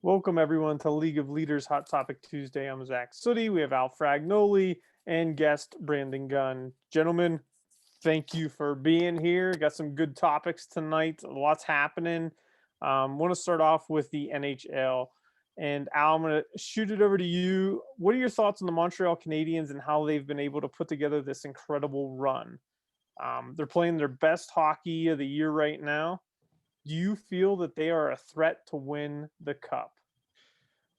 Welcome everyone to League of Leaders Hot Topic Tuesday. I'm Zach Sooty. We have Al Fragnoli and guest Brandon Gunn. Gentlemen, thank you for being here. Got some good topics tonight. Lots happening. Want to start off with the NHL. And Al, I'm going to shoot it over to you. What are your thoughts on the Montreal Canadiens and how they've been able to put together this incredible run? They're playing their best hockey of the year right now. Do you feel that they are a threat to win the cup?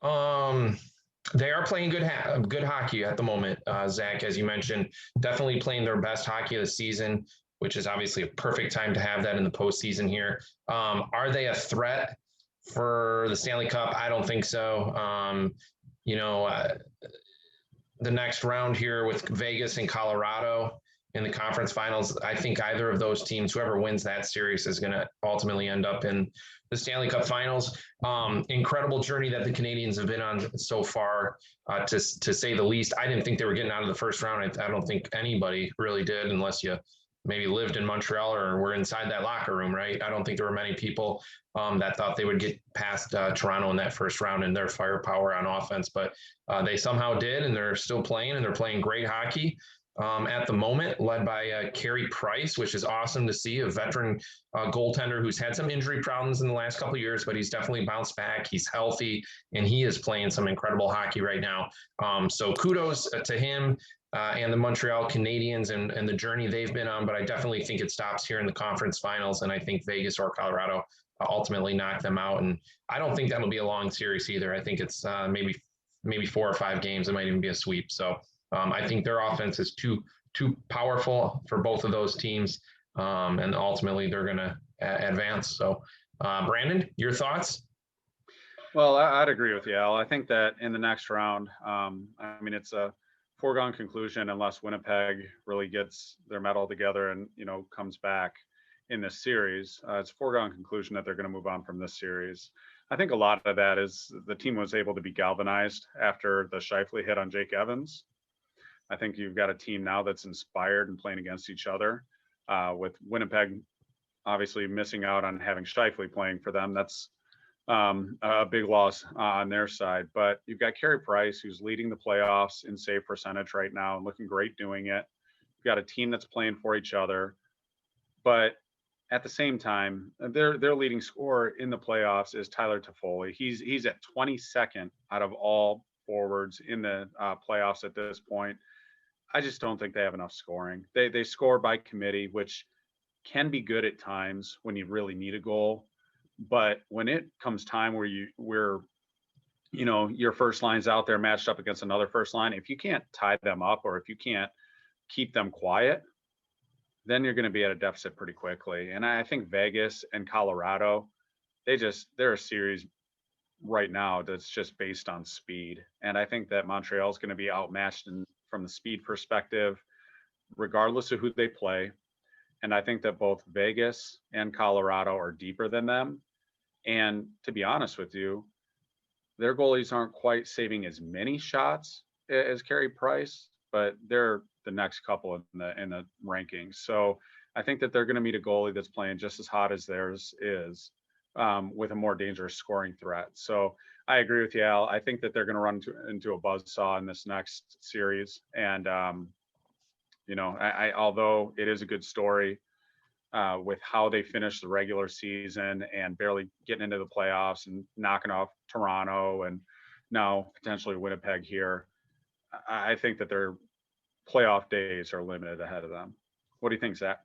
They are playing good hockey at the moment. Zach, as you mentioned, definitely playing their best hockey of the season, which is obviously a perfect time to have that in the postseason here. Are they a threat for the Stanley Cup? I don't think so. The next round here with Vegas and Colorado in the conference finals, I think either of those teams, whoever wins that series, is going to ultimately end up in the Stanley Cup Finals. Incredible journey that the Canadiens have been on so far, to say the least. I didn't think they were getting out of the first round. I don't think anybody really did, unless you maybe lived in Montreal or were inside that locker room, right? I don't think there were many people that thought they would get past Toronto in that first round and their firepower on offense, but they somehow did, and they're still playing, and they're playing great hockey. At the moment, led by Carey Price, which is awesome to see, a veteran goaltender who's had some injury problems in the last couple of years, but he's definitely bounced back. He's healthy, and he is playing some incredible hockey right now. So kudos to him and the Montreal Canadiens and the journey they've been on, but I definitely think it stops here in the conference finals, and I think Vegas or Colorado ultimately knock them out. And I don't think that'll be a long series either. I think it's maybe 4 or 5 games. It might even be a sweep. So I think their offense is too powerful for both of those teams, and ultimately they're going to advance. So, Brandon, your thoughts? Well, I'd agree with you, Al. I think that in the next round, it's a foregone conclusion unless Winnipeg really gets their mettle together and comes back in this series. It's a foregone conclusion that they're going to move on from this series. I think a lot of that is the team was able to be galvanized after the Scheifele hit on Jake Evans. I think you've got a team now that's inspired and playing against each other. With Winnipeg obviously missing out on having Scheifele playing for them, that's a big loss on their side. But you've got Carey Price, who's leading the playoffs in save percentage right now and looking great doing it. You've got a team that's playing for each other. But at the same time, their leading scorer in the playoffs is Tyler Toffoli. He's at 22nd out of all forwards in the playoffs at this point. I just don't think they have enough scoring. They score by committee, which can be good at times when you really need a goal. But when it comes time where your first line's out there matched up against another first line, if you can't tie them up or if you can't keep them quiet, then you're going to be at a deficit pretty quickly. And I think Vegas and Colorado, they're a series right now that's just based on speed. And I think that Montreal is going to be outmatched from the speed perspective, regardless of who they play. And I think that both Vegas and Colorado are deeper than them. And to be honest with you, their goalies aren't quite saving as many shots as Carey Price, but they're the next couple in the rankings. So I think that they're going to meet a goalie that's playing just as hot as theirs is, with a more dangerous scoring threat. So I agree with you, Al. I think that they're going to run into a buzzsaw in this next series. And, although it is a good story with how they finished the regular season and barely getting into the playoffs and knocking off Toronto and now potentially Winnipeg here, I think that their playoff days are limited ahead of them. What do you think, Zach?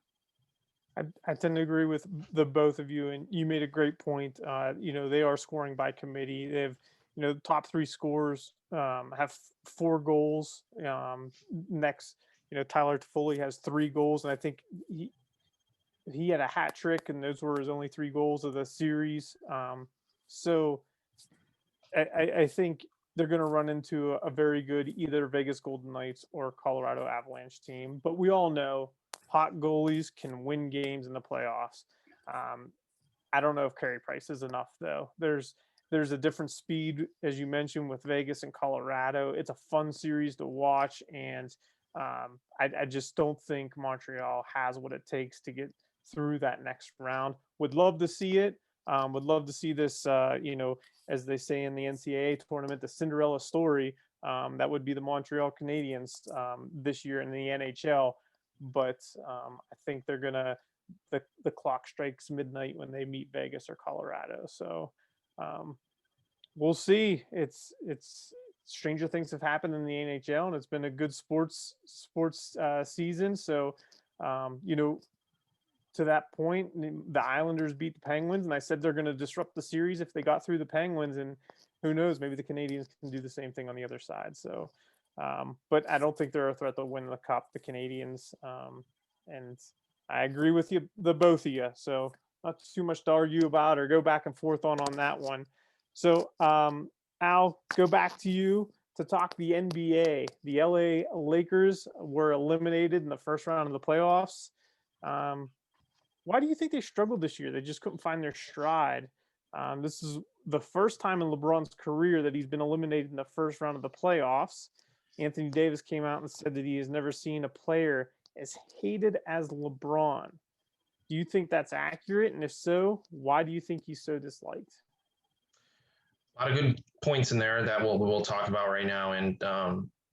I tend to agree with the both of you, and you made a great point. They are scoring by committee. They have, the top 3 scorers have 4 goals. Next, Tyler Toffoli has 3 goals, and I think he had a hat trick, and those were his only 3 goals of the series. So I think they're going to run into a very good either Vegas Golden Knights or Colorado Avalanche team. But we all know hot goalies can win games in the playoffs. I don't know if Carey Price is enough, though. There's a different speed, as you mentioned, with Vegas and Colorado. It's a fun series to watch, and I just don't think Montreal has what it takes to get through that next round. Would love to see it, Would love to see this, as they say in the NCAA tournament, the Cinderella story. That would be the Montreal Canadiens this year in the NHL. But I think they're gonna the clock strikes midnight when they meet Vegas or Colorado. So we'll see. It's stranger things have happened in the NHL, and it's been a good sports season. So to that point, the Islanders beat the Penguins, and I said they're going to disrupt the series if they got through the Penguins, and who knows, maybe the Canadiens can do the same thing on the other side. So, but I don't think they're a threat to win the Cup, the Canadiens, and I agree with you, the both of you. So not too much to argue about or go back and forth on that one. So, Al, go back to you to talk the NBA. The LA Lakers were eliminated in the first round of the playoffs. Why do you think they struggled this year? They just couldn't find their stride. This is the first time in LeBron's career that he's been eliminated in the first round of the playoffs. Anthony Davis came out and said that he has never seen a player as hated as LeBron. Do you think that's accurate? And if so, why do you think he's so disliked? A lot of good points in there that we'll talk about right now. And,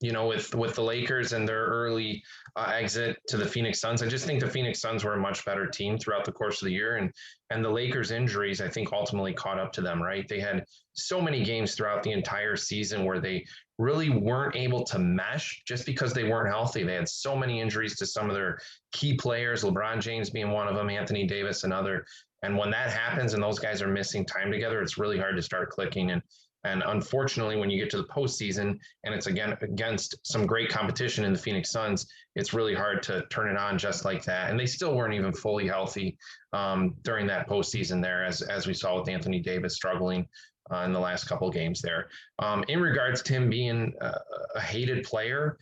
with the Lakers and their early exit to the Phoenix Suns, I just think the Phoenix Suns were a much better team throughout the course of the year. And the Lakers injuries, I think, ultimately caught up to them, right? They had so many games throughout the entire season where they really weren't able to mesh just because they weren't healthy. They had so many injuries to some of their key players, LeBron James being one of them, Anthony Davis, another. And when that happens and those guys are missing time together, it's really hard to start clicking. And unfortunately, when you get to the postseason and it's again against some great competition in the Phoenix Suns, it's really hard to turn it on just like that. And they still weren't even fully healthy during that postseason there, as we saw with Anthony Davis struggling in the last couple of games there. In regards to him being a hated player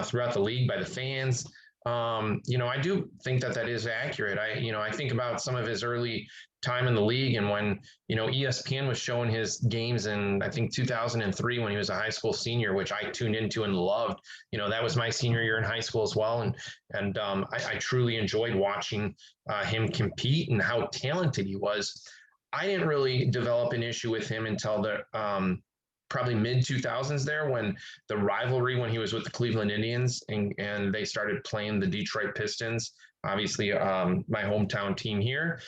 throughout the league by the fans, I do think that is accurate. I think about some of his early time in the league and when, ESPN was showing his games in, I think 2003 when he was a high school senior, which I tuned into and loved. That was my senior year in high school as well. And I truly enjoyed watching him compete and how talented he was. I didn't really develop an issue with him until the probably mid 2000s there when the rivalry when he was with the Cleveland Indians and they started playing the Detroit Pistons, obviously my hometown team here,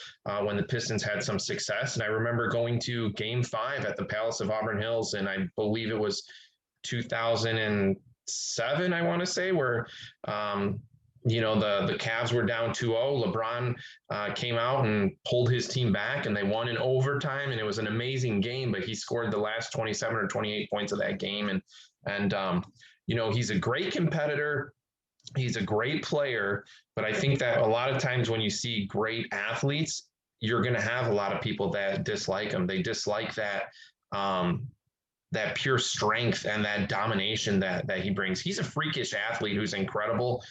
when the Pistons had some success. And I remember going to Game 5 at the Palace of Auburn Hills, and I believe it was 2007, I want to say, where the Cavs were down 2-0. LeBron came out and pulled his team back, and they won in overtime. And it was an amazing game, but he scored the last 27 or 28 points of that game. And he's a great competitor. He's a great player, but I think that a lot of times when you see great athletes, you're going to have a lot of people that dislike him. They dislike that pure strength and that domination that he brings. He's a freakish athlete who's incredible.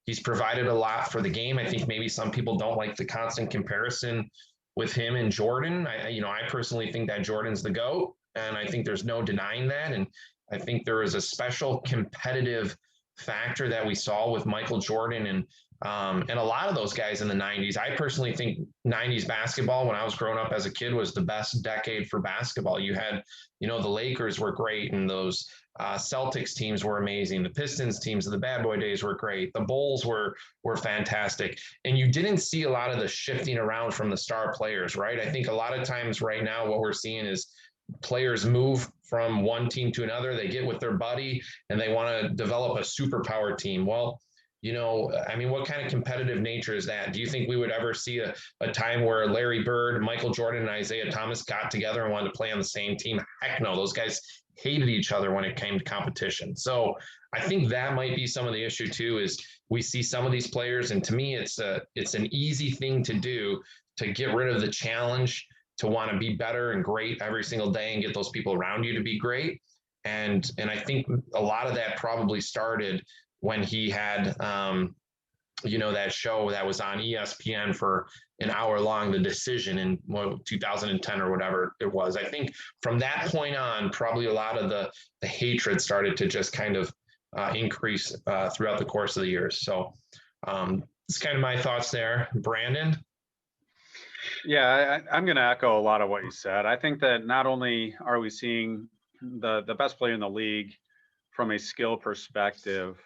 He's provided a lot for the game. I think maybe some people don't like the constant comparison with him and Jordan. I personally think that Jordan's the GOAT, and I think there's no denying that. And I think there is a special competitive factor that we saw with Michael Jordan and a lot of those guys in the 90s. I personally think 90s basketball, when I was growing up as a kid, was the best decade for basketball. You had, the Lakers were great, and those Celtics teams were amazing. The Pistons teams of the bad boy days were great. The Bulls were fantastic. And you didn't see a lot of the shifting around from the star players, right? I think a lot of times right now what we're seeing is players move from one team to another. They get with their buddy and they want to develop a superpower team. Well, what kind of competitive nature is that? Do you think we would ever see a time where Larry Bird, Michael Jordan, and Isaiah Thomas got together and wanted to play on the same team? Heck no. Those guys hated each other when it came to competition. So I think that might be some of the issue too, is we see some of these players, and to me, it's an easy thing to do to get rid of the challenge, to want to be better and great every single day and get those people around you to be great. And I think a lot of that probably started when he had, that show that was on ESPN for an hour long, The Decision in 2010 or whatever it was. I think from that point on, probably a lot of the hatred started to just kind of increase throughout the course of the years. So it's kind of my thoughts there. Brandon? Yeah, I'm going to echo a lot of what you said. I think that not only are we seeing the best player in the league from a skill perspective,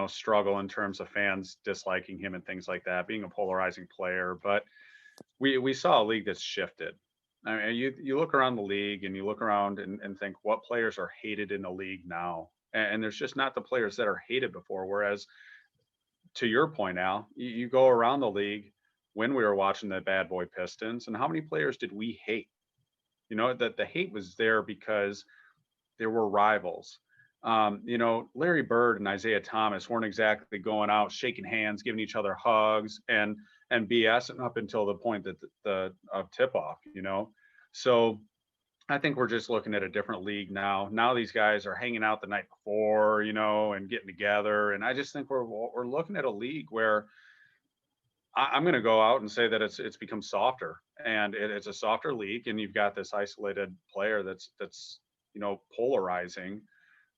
struggle in terms of fans disliking him and things like that, being a polarizing player, but we saw a league that's shifted. I mean, you look around the league and you look around and think what players are hated in the league now, and there's just not the players that are hated before. Whereas to your point, Al, you go around the league when we were watching the bad boy Pistons, and how many players did we hate? That the hate was there because there were rivals. Larry Bird and Isaiah Thomas weren't exactly going out shaking hands, giving each other hugs, and BSing up until the point that the of tip off. So I think we're just looking at a different league now. Now these guys are hanging out the night before, and getting together, and I just think we're looking at a league where I'm going to go out and say that it's become softer, and it's a softer league, and you've got this isolated player that's polarizing.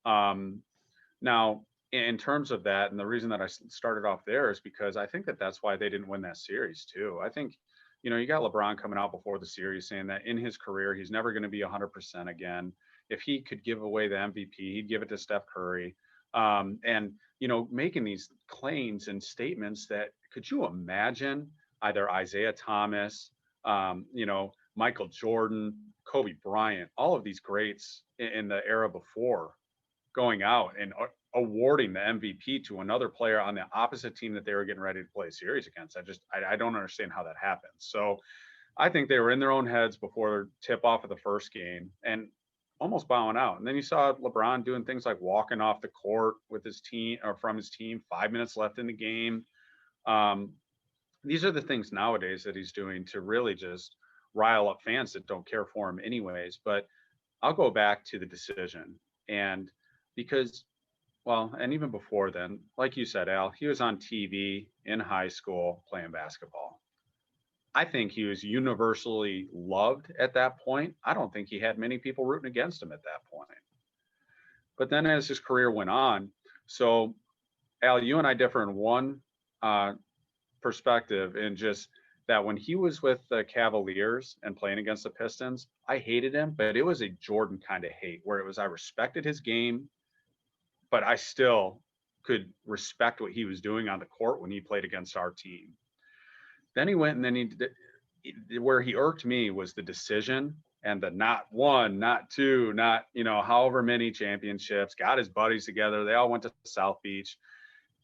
Now, in terms of that, and the reason that I started off there is because I think that that's why they didn't win that series too. I think you got LeBron coming out before the series saying that in his career he's never going to be 100% again. If he could give away the MVP, he'd give it to Steph Curry. And making these claims and statements that could you imagine either Isaiah Thomas, Michael Jordan, Kobe Bryant, all of these greats in the era before going out and awarding the MVP to another player on the opposite team that they were getting ready to play a series against. I don't understand how that happens. So I think they were in their own heads before tip off of the first game and almost bowing out. And then you saw LeBron doing things like walking off the court with his team or from his team, 5 minutes left in the game. These are the things nowadays that he's doing to really just rile up fans that don't care for him anyways. But I'll go back to the decision. And because, well, and even before then, like you said, Al, he was on TV in high school playing basketball. I think he was universally loved at that point. I don't think he had many people rooting against him at that point. But then as his career went on, so Al, you and I differ in one perspective in just that when he was with the Cavaliers and playing against the Pistons, I hated him, but it was a Jordan kind of hate where it was I respected his game, but I still could respect what he was doing on the court when he played against our team. Then he went and then where he irked me was the decision and the not one, not two, not, however many championships, got his buddies together. They all went to South Beach.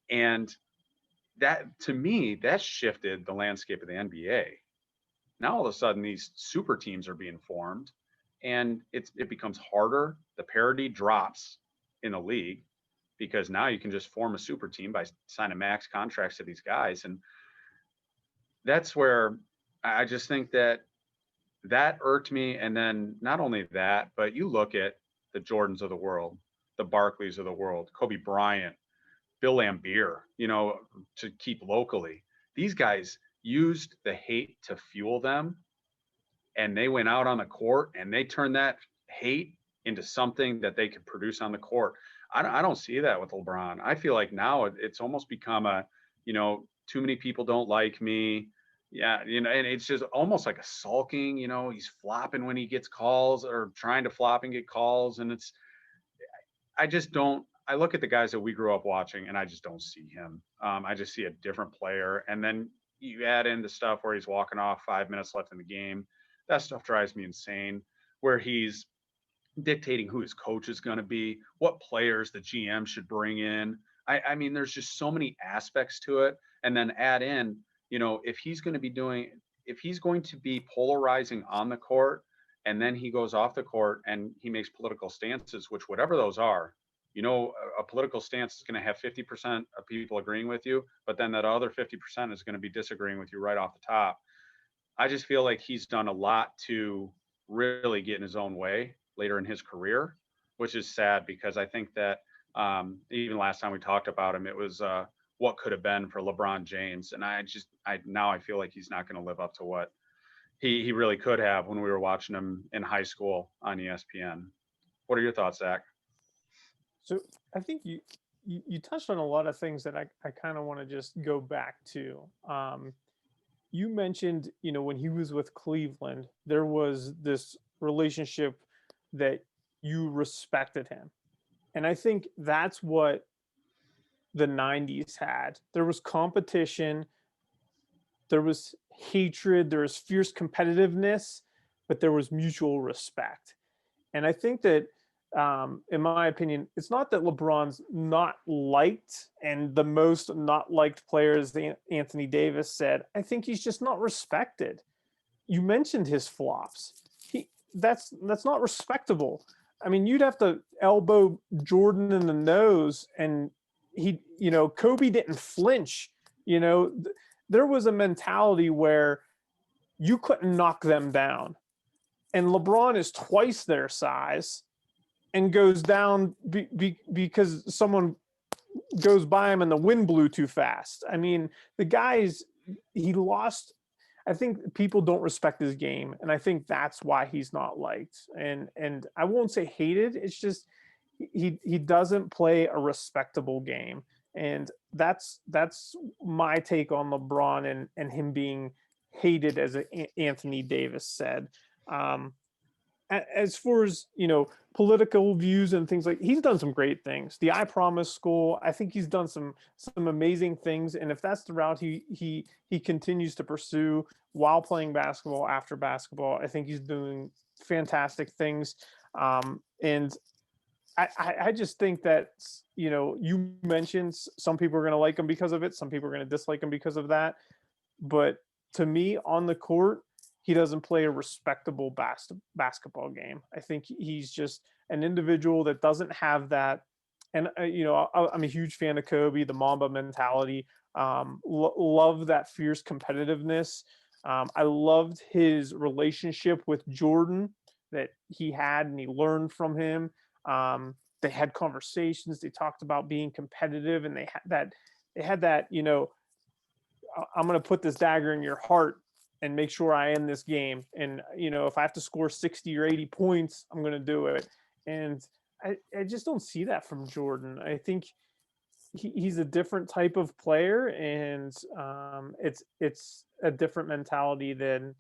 And that, to me, that shifted the landscape of the NBA. Now, all of a sudden, these super teams are being formed and it becomes harder. The parity drops in the league because now you can just form a super team by signing max contracts to these guys. And that's where I just think that irked me. And then not only that, but you look at the Jordans of the world, the Barkleys of the world, Kobe Bryant, Bill Laimbeer, to keep locally. These guys used the hate to fuel them, and they went out on the court and they turned that hate into something that they could produce on the court. I don't see that with LeBron. I feel like now it's almost become too many people don't like me. Yeah, and it's just almost like a sulking, he's flopping when he gets calls or trying to flop and get calls. And I just don't, I look at the guys that we grew up watching and I just don't see him. I just see a different player. And then you add in the stuff where he's walking off 5 minutes left in the game. That stuff drives me insane, where he's dictating who his coach is going to be, what players the GM should bring in. I mean, there's just so many aspects to it. And then add in, if he's going to be polarizing on the court, and then he goes off the court and he makes political stances, which whatever those are, a political stance is going to have 50% of people agreeing with you, but then that other 50% is going to be disagreeing with you right off the top. I just feel like he's done a lot to really get in his own way later in his career, which is sad because I think that even last time we talked about him, it was what could have been for LeBron James. And now I feel like he's not going to live up to what he really could have when we were watching him in high school on ESPN. What are your thoughts, Zach? So I think you touched on a lot of things that I kind of want to just go back to. you mentioned, when he was with Cleveland, there was this relationship that you respected him. And I think that's what the 90s had. There was competition, there was hatred, there was fierce competitiveness, but there was mutual respect. And I think that, in my opinion, it's not that LeBron's not liked, and the most not liked player, as Anthony Davis said. I think he's just not respected. You mentioned his flops. That's not respectable. I mean, you'd have to elbow Jordan in the nose, and Kobe didn't flinch. There was a mentality where you couldn't knock them down. And LeBron is twice their size and goes down because someone goes by him and the wind blew too fast. I mean, he lost. I think people don't respect his game, and I think that's why he's not liked. And I won't say hated. It's just he doesn't play a respectable game, and that's my take on LeBron and him being hated, as Anthony Davis said. As far as political views and things, like, he's done some great things. The I Promise School, I think he's done some amazing things, and if that's the route he continues to pursue while playing basketball, after basketball, I think he's doing fantastic things. And I just think that you mentioned some people are going to like him because of it, some people are going to dislike him because of that, but to me, on the court, he doesn't play a respectable basketball game. I think he's just an individual that doesn't have that. And, I'm a huge fan of Kobe, the Mamba mentality. Love that fierce competitiveness. I loved his relationship with Jordan that he had, and he learned from him. They had conversations. They talked about being competitive, and they had that, I'm going to put this dagger in your heart and make sure I end this game. And, if I have to score 60 or 80 points, I'm going to do it. And I just don't see that from Jordan. I think he's a different type of player, and it's a different mentality than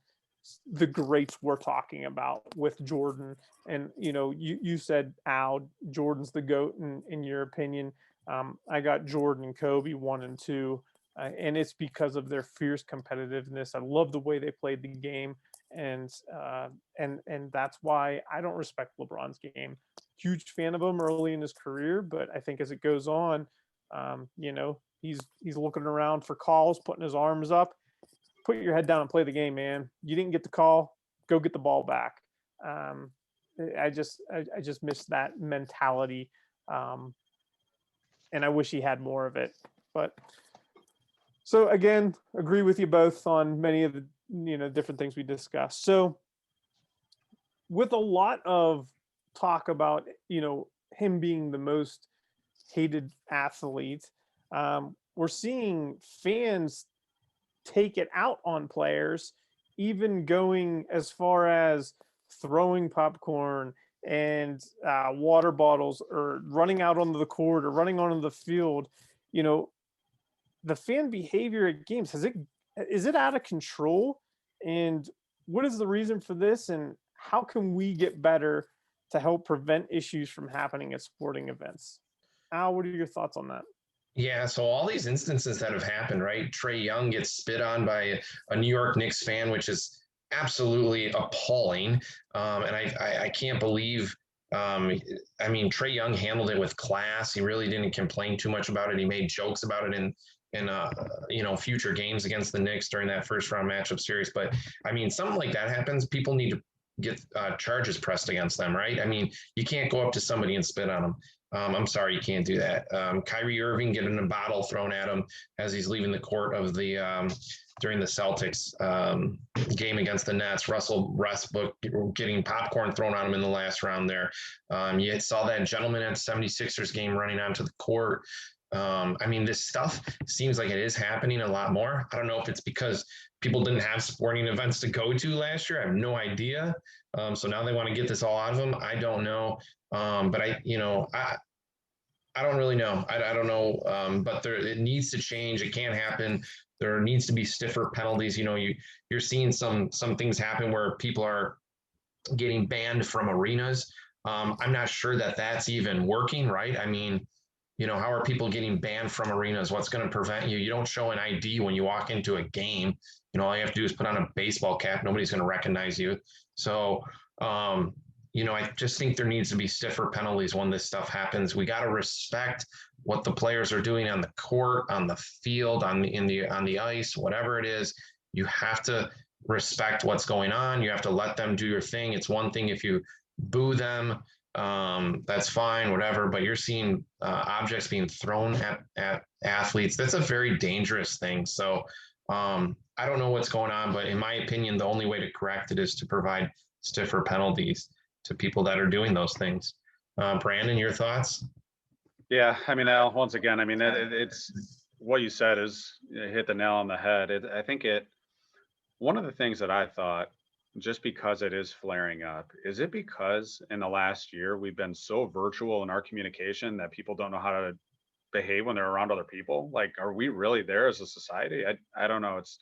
the greats we're talking about with Jordan. And, you said, Al, Jordan's the GOAT in your opinion. I got Jordan and Kobe 1 and 2. And it's because of their fierce competitiveness. I love the way they played the game, and that's why I don't respect LeBron's game. Huge fan of him early in his career, but I think as it goes on, he's looking around for calls, putting his arms up. Put your head down and play the game, man. You didn't get the call, go get the ball back. I just miss that mentality, and I wish he had more of it, but. So again, agree with you both on many of the different things we discussed. So with a lot of talk about him being the most hated athlete, we're seeing fans take it out on players, even going as far as throwing popcorn and water bottles, or running out onto the court or running onto the field. The fan behavior at games, is it out of control? And what is the reason for this? And how can we get better to help prevent issues from happening at sporting events? Al, what are your thoughts on that? Yeah, so all these instances that have happened, right? Trey Young gets spit on by a New York Knicks fan, which is absolutely appalling. And I can't believe, Trey Young handled it with class. He really didn't complain too much about it. He made jokes about it in future games against the Knicks during that first round matchup series. But something like that happens, people need to get charges pressed against them, right? You can't go up to somebody and spit on them. I'm sorry, you can't do that. Kyrie Irving getting a bottle thrown at him as he's leaving the court of during the Celtics game against the Nets. Russell Westbrook getting popcorn thrown on him in the last round there. You saw that gentleman at 76ers game running onto the court. This stuff seems like it is happening a lot more. I don't know if it's because people didn't have sporting events to go to last year. I have no idea. So now they want to get this all out of them. I don't know. But I don't really know. I don't know. But it needs to change. It can't happen. There needs to be stiffer penalties. You're seeing some things happen where people are getting banned from arenas. I'm not sure that that's even working, right? I mean, how are people getting banned from arenas? What's going to prevent you? You don't show an ID when you walk into a game. All you have to do is put on a baseball cap. Nobody's going to recognize you. So, I just think there needs to be stiffer penalties when this stuff happens. We got to respect what the players are doing on the court, on the field, on the ice, whatever it is. You have to respect what's going on. You have to let them do your thing. It's one thing if you boo them, that's fine, whatever. But you're seeing objects being thrown at athletes. That's a very dangerous thing. So I don't know what's going on, but in my opinion, the only way to correct it is to provide stiffer penalties to people that are doing those things. Brandon, your thoughts? Yeah, I mean, Al, once again, I mean, it's what you said is hit the nail on the head. I think one of the things that I thought, just because it is flaring up, is it because in the last year we've been so virtual in our communication that people don't know how to behave when they're around other people? Like, are we really there as a society? I don't know. It's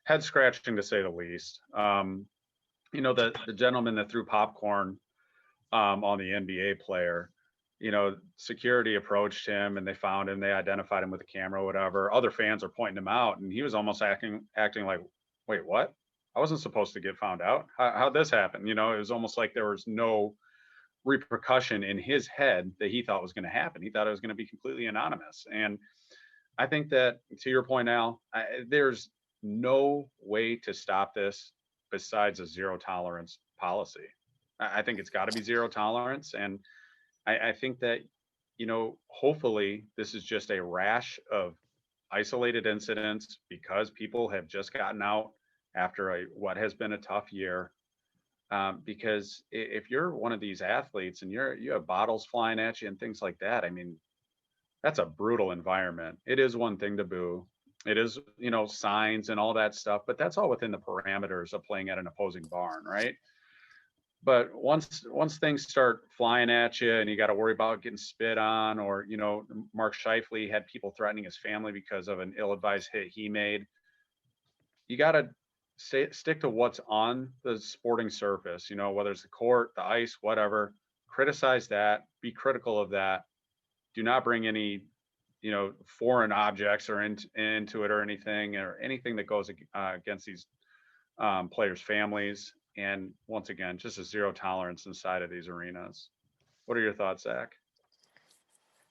head scratching to say the least. The gentleman that threw popcorn on the NBA player, security approached him and they found him, they identified him with a camera, whatever. Other fans are pointing him out, and he was almost acting like, wait, what? I wasn't supposed to get found out. How'd this happen? It was almost like there was no repercussion in his head that he thought was going to happen. He thought it was going to be completely anonymous. And I think that, to your point, Al, there's no way to stop this besides a zero tolerance policy. I think it's got to be zero tolerance. And I think that, hopefully this is just a rash of isolated incidents because people have just gotten out after what has been a tough year. Because if you're one of these athletes and you have bottles flying at you and things like that, I mean, that's a brutal environment. It is one thing to boo. It is, signs and all that stuff, but that's all within the parameters of playing at an opposing barn, right? But once things start flying at you and you got to worry about getting spit on, or Mark Scheifele had people threatening his family because of an ill-advised hit he made, you got to stick to what's on the sporting surface, whether it's the court, the ice, whatever. Criticize that, be critical of that. Do not bring any foreign objects or into it or anything that goes against these players' families. And once again, just a zero tolerance inside of these arenas. What are your thoughts, Zach?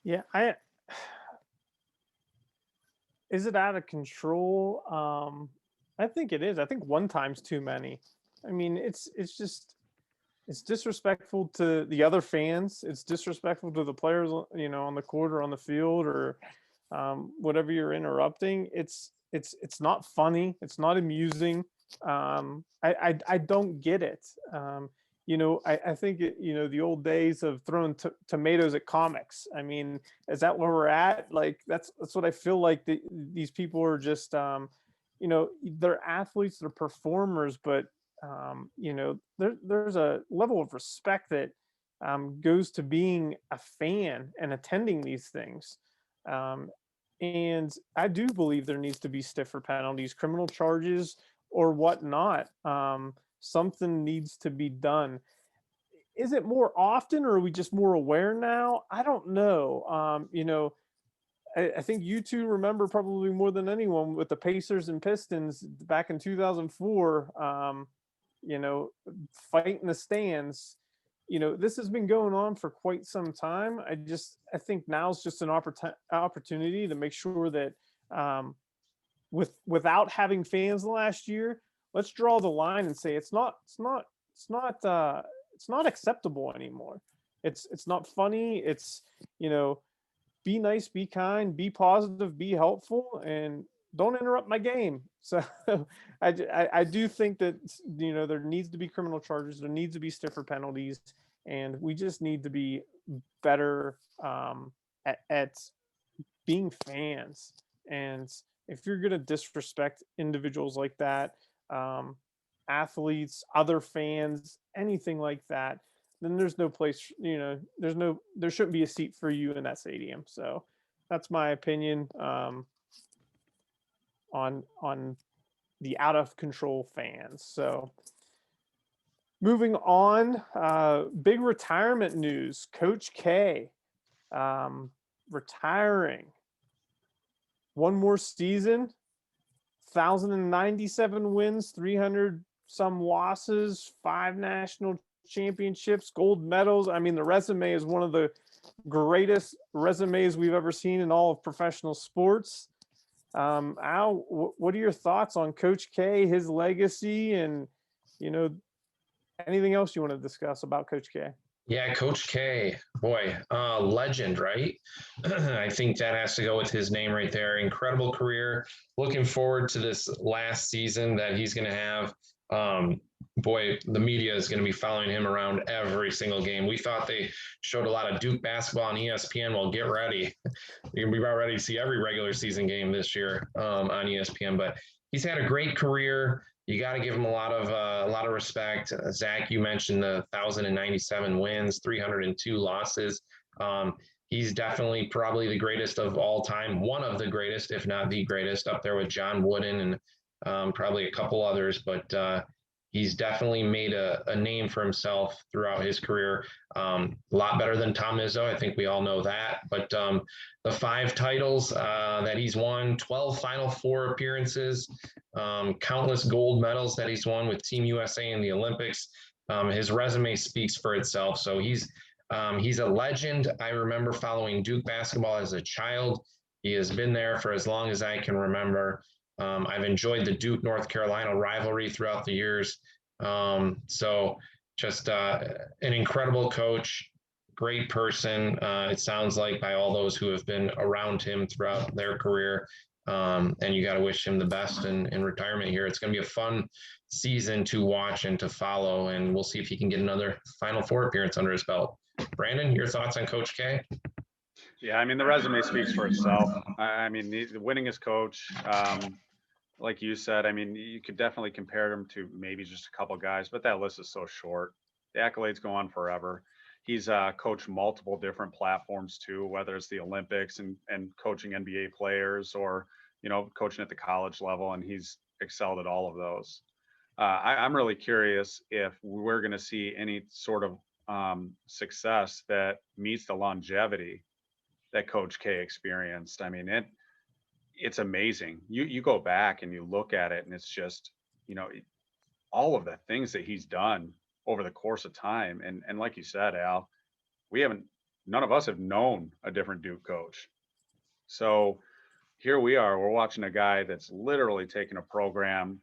Yeah, is it out of control? I think it is. I think one time's too many. I mean, it's disrespectful to the other fans. It's disrespectful to the players, on the court or on the field or whatever you're interrupting. It's not funny. It's not amusing. I don't get it. I think the old days of throwing tomatoes at comics. I mean, is that where we're at? Like that's what I feel like. These people are just, they're athletes, they're performers, but there's a level of respect that goes to being a fan and attending these things. And I do believe there needs to be stiffer penalties, criminal charges, or whatnot. Something needs to be done. Is it more often, or are we just more aware now? I don't know. I think you two remember probably more than anyone with the Pacers and Pistons back in 2004. Fight in the stands. This has been going on for quite some time. I think now's just an opportunity to make sure that without having fans last year, let's draw the line and say it's not acceptable anymore. It's not funny. It's, be nice, be kind, be positive, be helpful, and don't interrupt my game. So I do think that, there needs to be criminal charges. There needs to be stiffer penalties, and we just need to be better at being fans. And if you're going to disrespect individuals like that, athletes, other fans, anything like that, then there's no place, there shouldn't be a seat for you in that stadium. So that's my opinion. on the out of control fans. So moving on, big retirement news. Coach K retiring. One more season, 1,097 wins, 300 some losses, 5 national championships, gold medals. I mean, the resume is one of the greatest resumes we've ever seen in all of professional sports. Al, what are your thoughts on Coach K, his legacy, and, you know, anything else you want to discuss about Coach K? Yeah, Coach K, boy, legend, right? I think that has to go with his name right there. Incredible career. Looking forward to this last season that he's going to have. Boy, the media is going to be following him around every single game. We thought they showed a lot of Duke basketball on ESPN. Well, get ready. You're going to be about ready to see every regular season game this year on ESPN. But he's had a great career. You got to give him a lot of respect. Zach, you mentioned the 1,097 wins, 302 losses. He's definitely probably the greatest of all time, one of the greatest, if not the greatest, up there with John Wooden and probably a couple others. But he's definitely made a name for himself throughout his career. A lot better than Tom Izzo. I think we all know that. But the 5 titles that he's won, 12 Final Four appearances, countless gold medals that he's won with Team USA in the Olympics. His resume speaks for itself. So he's a legend. I remember following Duke basketball as a child. He has been there for as long as I can remember. I've enjoyed the Duke North Carolina rivalry throughout the years. So just an incredible coach, great person. It sounds like by all those who have been around him throughout their career. And you got to wish him the best in retirement here. It's going to be a fun season to watch and to follow, and we'll see if he can get another Final Four appearance under his belt. Brandon, your thoughts on Coach K? Yeah, I mean, the resume speaks for itself. I mean, the winningest coach, like you said, I mean, you could definitely compare him to maybe just a couple guys, but that list is so short. The accolades go on forever. He's coached multiple different platforms too, whether it's the Olympics and coaching NBA players or, you know, coaching at the college level, and he's excelled at all of those. I'm really curious if we're going to see any sort of success that meets the longevity that Coach K experienced. I mean, it's amazing. You go back and you look at it, and it's just, you know, all of the things that he's done over the course of time. And like you said, Al, none of us have known a different Duke coach. So here we are, we're watching a guy that's literally taken a program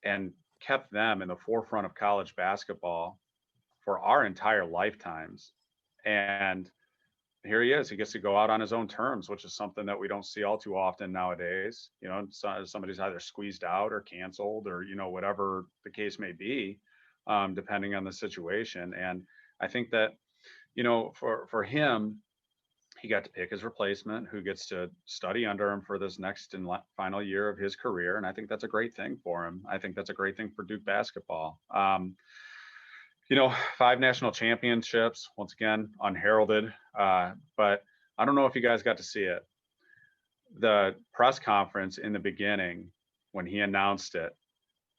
and kept them in the forefront of college basketball for our entire lifetimes. And here he is. He gets to go out on his own terms, which is something that we don't see all too often nowadays. You know, somebody's either squeezed out or canceled or, you know, whatever the case may be, depending on the situation. And I think that, you know, for him, he got to pick his replacement who gets to study under him for this next and final year of his career. And I think that's a great thing for him. I think that's a great thing for Duke basketball. You know, 5 national championships, once again, unheralded. But I don't know if you guys got to see it. The press conference in the beginning, when he announced it,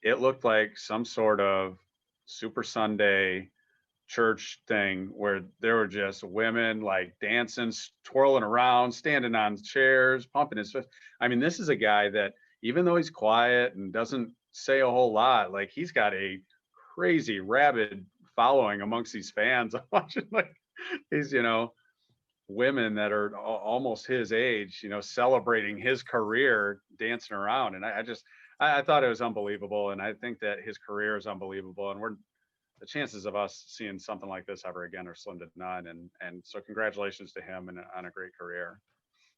it looked like some sort of Super Sunday church thing where there were just women like dancing, twirling around, standing on chairs, pumping his fist. I mean, this is a guy that, even though he's quiet and doesn't say a whole lot, like he's got a crazy rabid following amongst these fans. I'm watching like these, you know, women that are almost his age, you know, celebrating his career, dancing around. And I thought it was unbelievable. And I think that his career is unbelievable. And the chances of us seeing something like this ever again are slim to none. And so congratulations to him on a great career.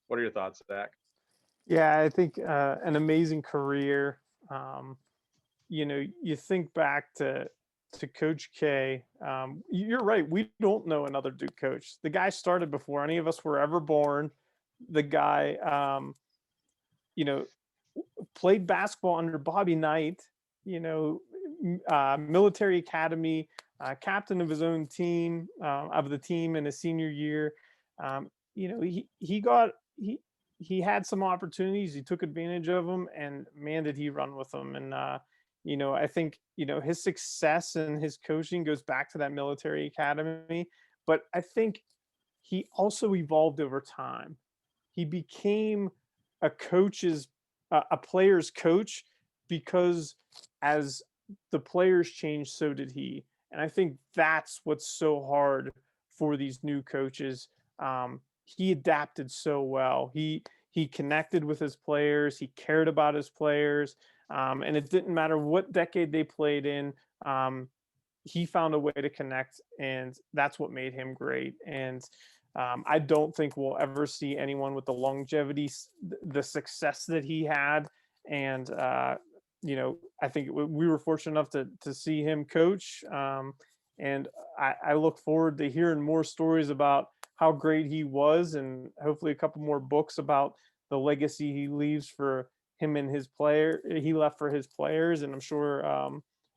What are your thoughts, Zach? Yeah, I think an amazing career. You know, you think back to Coach K. You're right. We don't know another Duke coach. The guy started before any of us were ever born. The guy, you know, played basketball under Bobby Knight. You know, military academy, captain of his own team, of the team in his senior year. You know, he had some opportunities. He took advantage of them, and man, did he run with them. And I think his success and his coaching goes back to that military academy. But I think he also evolved over time. He became a a player's coach, because as the players changed, so did he. And I think that's what's so hard for these new coaches. He adapted so well. He connected with his players. He cared about his players, and it didn't matter what decade they played in. He found a way to connect, and that's what made him great. And I don't think we'll ever see anyone with the longevity, the success that he had. And I think we were fortunate enough to see him coach. And I look forward to hearing more stories about how great he was, and hopefully a couple more books about the legacy he leaves for him and he left for his players. And I'm sure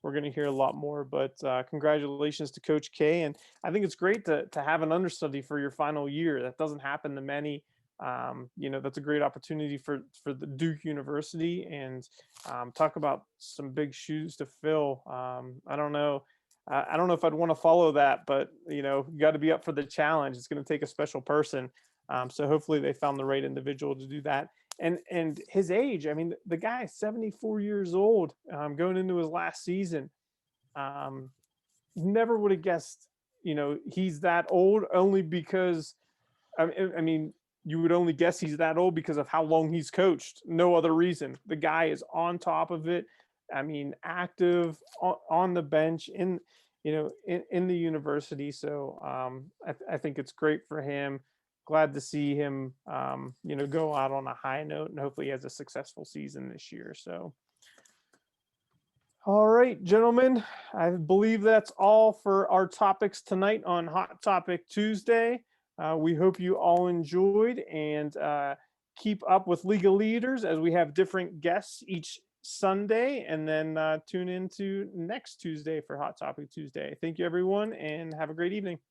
we're going to hear a lot more. But congratulations to Coach K. And I think it's great to have an understudy for your final year. That doesn't happen to many. That's a great opportunity for the Duke University. And talk about some big shoes to fill. I don't know. I don't know if I'd want to follow that, but you got to be up for the challenge. It's going to take a special person. So hopefully they found the right individual to do that. And his age, I mean, the guy is 74 years old, going into his last season. Never would have guessed, he's that old, only because, I mean, you would only guess he's that old because of how long he's coached. No other reason. The guy is on top of it. I mean, active on the bench in the university. So I think it's great for him. Glad to see him, go out on a high note, and hopefully he has a successful season this year. So, all right, gentlemen, I believe that's all for our topics tonight on Hot Topic Tuesday. We hope you all enjoyed, and keep up with League of Leaders as we have different guests each Sunday, and then tune into next Tuesday for Hot Topic Tuesday. Thank you, everyone, and have a great evening.